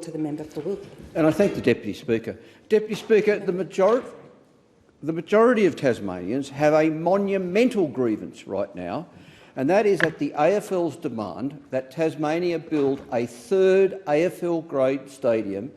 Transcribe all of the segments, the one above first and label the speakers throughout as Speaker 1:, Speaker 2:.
Speaker 1: To the member for Wilkie.
Speaker 2: And I thank the Deputy Speaker. Deputy Speaker, the majority of Tasmanians have a monumental grievance right now, and that is at the AFL's demand that Tasmania build a third AFL-grade stadium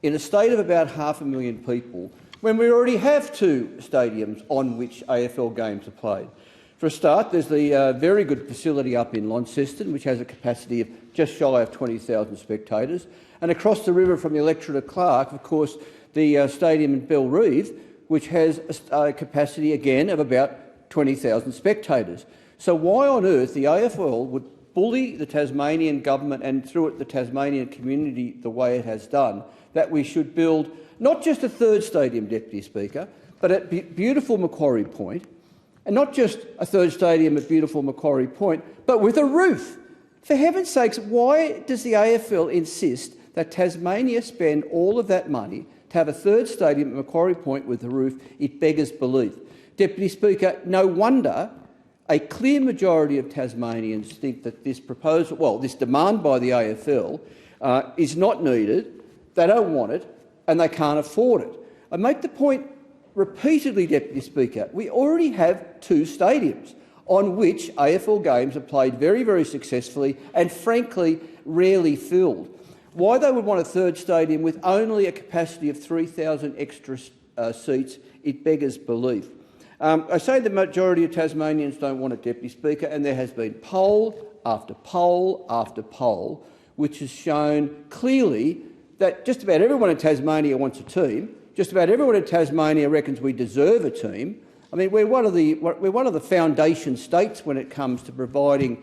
Speaker 2: in a state of about 500,000 people, when we already have two stadiums on which AFL games are played. For a start, there's the very good facility up in Launceston, which has a capacity of just shy of 20,000 spectators. And across the river from the electorate of Clark, of course, the stadium in Bellerive, which has a capacity, again, of about 20,000 spectators. So why on earth the AFL would bully the Tasmanian government and, through it, the Tasmanian community the way it has done, that we should build not just a third stadium, Deputy Speaker, but at beautiful Macquarie Point, and not just a third stadium at beautiful Macquarie Point, but with a roof. For heaven's sakes, why does the AFL insist that Tasmania spend all of that money to have a third stadium at Macquarie Point with a roof? It beggars belief. Deputy Speaker, no wonder a clear majority of Tasmanians think that this proposal, well, this demand by the AFL is not needed, they don't want it, and they can't afford it. I make the point repeatedly, Deputy Speaker, we already have two stadiums on which AFL games are played very, very successfully and, frankly, rarely filled. Why they would want a third stadium with only a capacity of 3,000 extra seats, it beggars belief. I say the majority of Tasmanians don't want it, Deputy Speaker, and there has been poll after poll after poll which has shown clearly that just about everyone in Tasmania wants a team. Just about everyone in Tasmania reckons we deserve a team. I mean, we're one of the foundation states when it comes to providing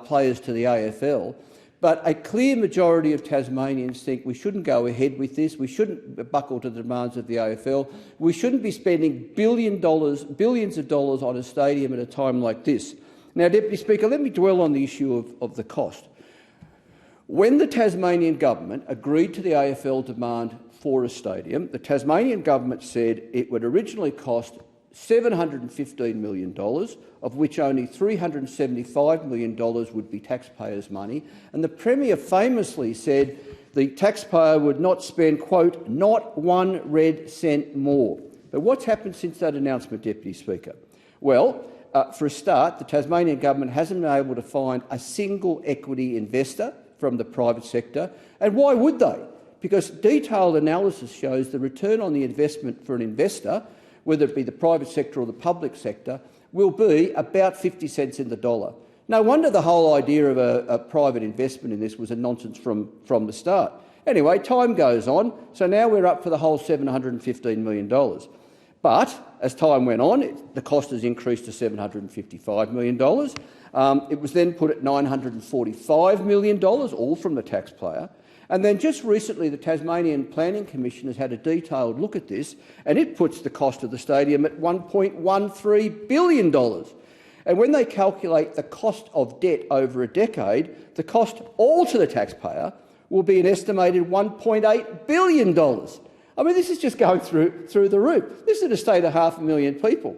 Speaker 2: players to the AFL. But a clear majority of Tasmanians think we shouldn't go ahead with this. We shouldn't buckle to the demands of the AFL. We shouldn't be spending billions of dollars on a stadium at a time like this. Now, Deputy Speaker, let me dwell on the issue of the cost. When the Tasmanian government agreed to the AFL demand for a stadium, the Tasmanian government said it would originally cost $715 million, of which only $375 million would be taxpayers' money, and the Premier famously said the taxpayer would not spend, quote, not one red cent more. But what's happened since that announcement, Deputy Speaker? Well, for a start, the Tasmanian government hasn't been able to find a single equity investor from the private sector, and why would they? Because detailed analysis shows the return on the investment for an investor, whether it be the private sector or the public sector, will be about 50 cents in the dollar. No wonder the whole idea of a private investment in this was a nonsense from the start. Anyway, time goes on, so now we're up for the whole $715 million. But as time went on, the cost has increased to $755 million. It was then put at $945 million, all from the taxpayer. And then just recently, the Tasmanian Planning Commission has had a detailed look at this, and it puts the cost of the stadium at $1.13 billion. And when they calculate the cost of debt over a decade, the cost all to the taxpayer will be an estimated $1.8 billion. I mean, this is just going through the roof. This is in a state of 500,000 people.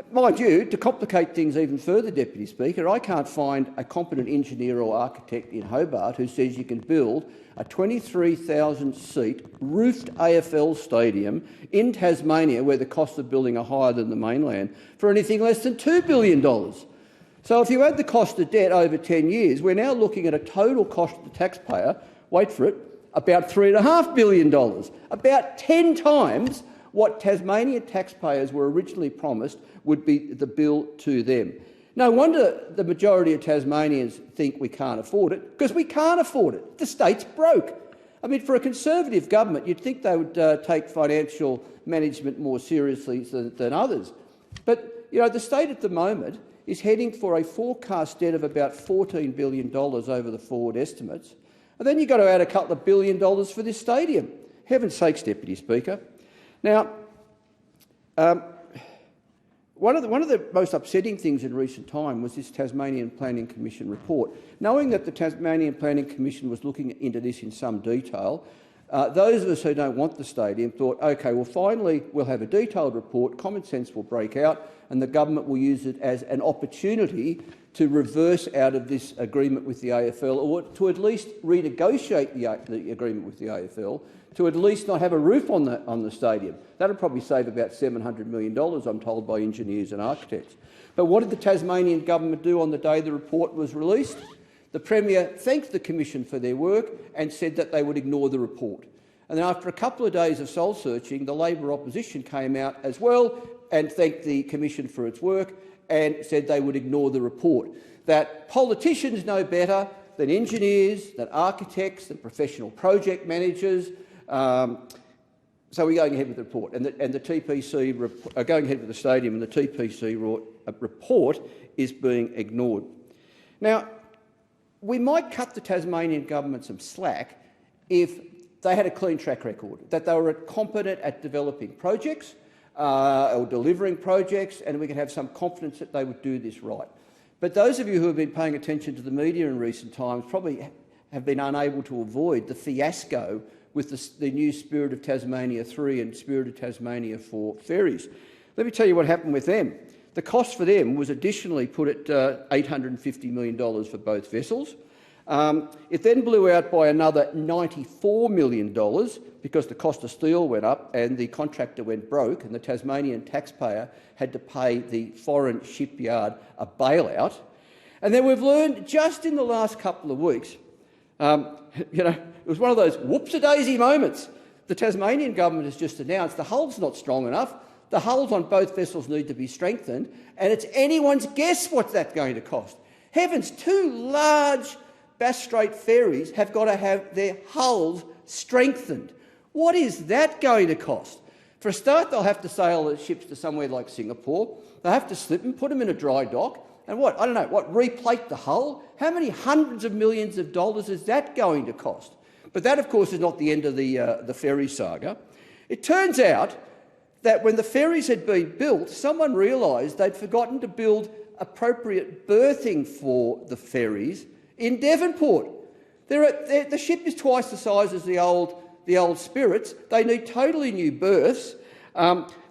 Speaker 2: Mind you, to complicate things even further, Deputy Speaker, I can't find a competent engineer or architect in Hobart who says you can build a 23,000-seat roofed AFL stadium in Tasmania, where the costs of building are higher than the mainland, for anything less than $2 billion. So if you add the cost of debt over 10 years, we're now looking at a total cost to the taxpayer, wait for it, about $3.5 billion, about 10 times what Tasmanian taxpayers were originally promised would be the bill to them. No wonder the majority of Tasmanians think we can't afford it, because we can't afford it. The state's broke. I mean, for a Conservative government, you'd think they would take financial management more seriously than others. But, you know, the state at the moment is heading for a forecast debt of about $14 billion over the forward estimates. And then you've got to add a couple of $1 billion for this stadium. Heaven's sakes, Deputy Speaker. Now, one of the most upsetting things in recent time was this Tasmanian Planning Commission report. Knowing that the Tasmanian Planning Commission was looking into this in some detail, Those of us who don't want the stadium thought, OK, well, finally we'll have a detailed report, common sense will break out, and the government will use it as an opportunity to reverse out of this agreement with the AFL, or to at least renegotiate the agreement with the AFL, to at least not have a roof on the stadium. That would probably save about $700 million, I'm told, by engineers and architects. But what did the Tasmanian government do on the day the report was released? The Premier thanked the Commission for their work and said that they would ignore the report. And then after a couple of days of soul-searching, the Labor opposition came out as well and thanked the Commission for its work and said they would ignore the report. That politicians know better than engineers, than architects, than professional project managers. So we're going ahead with the report, and the TPC are going ahead with the stadium, and the TPC report is being ignored. Now, we might cut the Tasmanian government some slack if they had a clean track record, that they were competent at developing projects or delivering projects, and we could have some confidence that they would do this right. But those of you who have been paying attention to the media in recent times probably have been unable to avoid the fiasco with the new Spirit of Tasmania 3 and Spirit of Tasmania 4 ferries. Let me tell you what happened with them. The cost for them was additionally put at $850 million for both vessels. It then blew out by another $94 million because the cost of steel went up and the contractor went broke, and the Tasmanian taxpayer had to pay the foreign shipyard a bailout. And then we've learned just in the last couple of weeks, it was one of those whoops-a-daisy moments. The Tasmanian government has just announced the hull's not strong enough. The hulls on both vessels need to be strengthened, and it's anyone's guess what that's going to cost. Heavens, 2 large Bass Strait ferries have got to have their hulls strengthened. What is that going to cost? For a start, they'll have to sail the ships to somewhere like Singapore. They'll have to slip them, put them in a dry dock, and replate the hull? How many hundreds of millions of dollars is that going to cost? But that, of course, is not the end of the ferry saga. It turns out that when the ferries had been built, someone realised they'd forgotten to build appropriate berthing for the ferries in Devonport. The ship is twice the size as the old Spirits. They need totally new berths.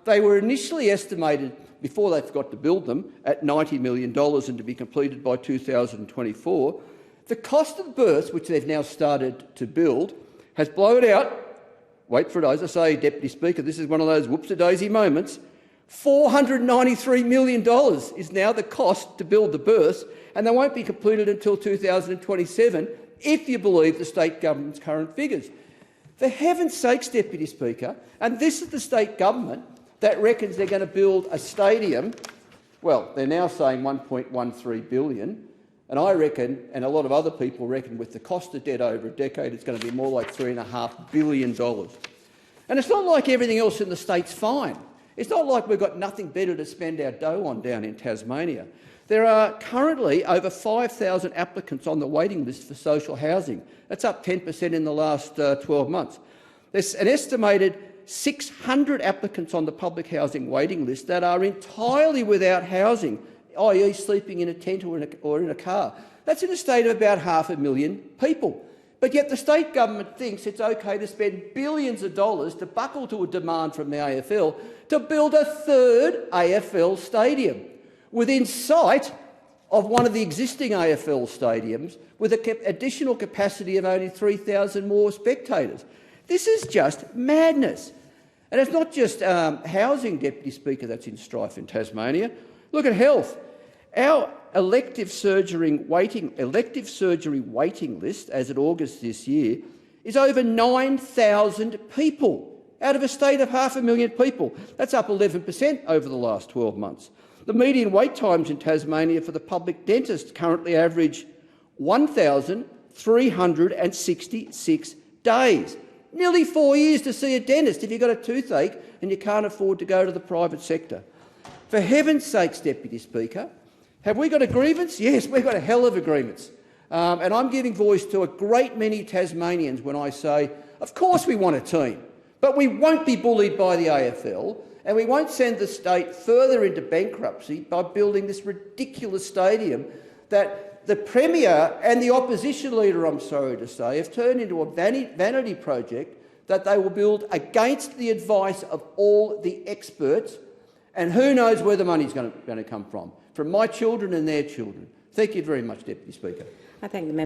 Speaker 2: They were initially estimated, before they forgot to build them, at $90 million and to be completed by 2024. The cost of berths, which they've now started to build, has blown out. Wait for it, as I say, Deputy Speaker, this is one of those whoops-a-daisy moments. $493 million is now the cost to build the berths, and they won't be completed until 2027, if you believe the state government's current figures. For heaven's sakes, Deputy Speaker, and this is the state government that reckons they're going to build a stadium, well, they're now saying $1.13 billion, and I reckon, and a lot of other people reckon, with the cost of debt over a decade, it's going to be more like $3.5 billion. And it's not like everything else in the state's fine. It's not like we've got nothing better to spend our dough on down in Tasmania. There are currently over 5,000 applicants on the waiting list for social housing. That's up 10% in the last 12 months. There's an estimated 600 applicants on the public housing waiting list that are entirely without housing, i.e. sleeping in a tent or in a car. That's in a state of about 500,000 people. But yet the state government thinks it's okay to spend billions of dollars to buckle to a demand from the AFL to build a third AFL stadium within sight of one of the existing AFL stadiums with an additional capacity of only 3,000 more spectators. This is just madness. And it's not just housing, Deputy Speaker, that's in strife in Tasmania. Look at health. Our elective surgery waiting list, as of August this year, is over 9,000 people out of a state of 500,000 people. That's up 11% over the last 12 months. The median wait times in Tasmania for the public dentist currently average 1,366 days. Nearly 4 years to see a dentist if you've got a toothache and you can't afford to go to the private sector. For heaven's sakes, Deputy Speaker, have we got a grievance? Yes, we've got a hell of a grievance. And I'm giving voice to a great many Tasmanians when I say, of course we want a team, but we won't be bullied by the AFL, and we won't send the state further into bankruptcy by building this ridiculous stadium that the Premier and the opposition leader, I'm sorry to say, have turned into a vanity project that they will build against the advice of all the experts, and who knows where the money's going to come from my children and their children. Thank you very much, Deputy Speaker.
Speaker 1: I thank the member.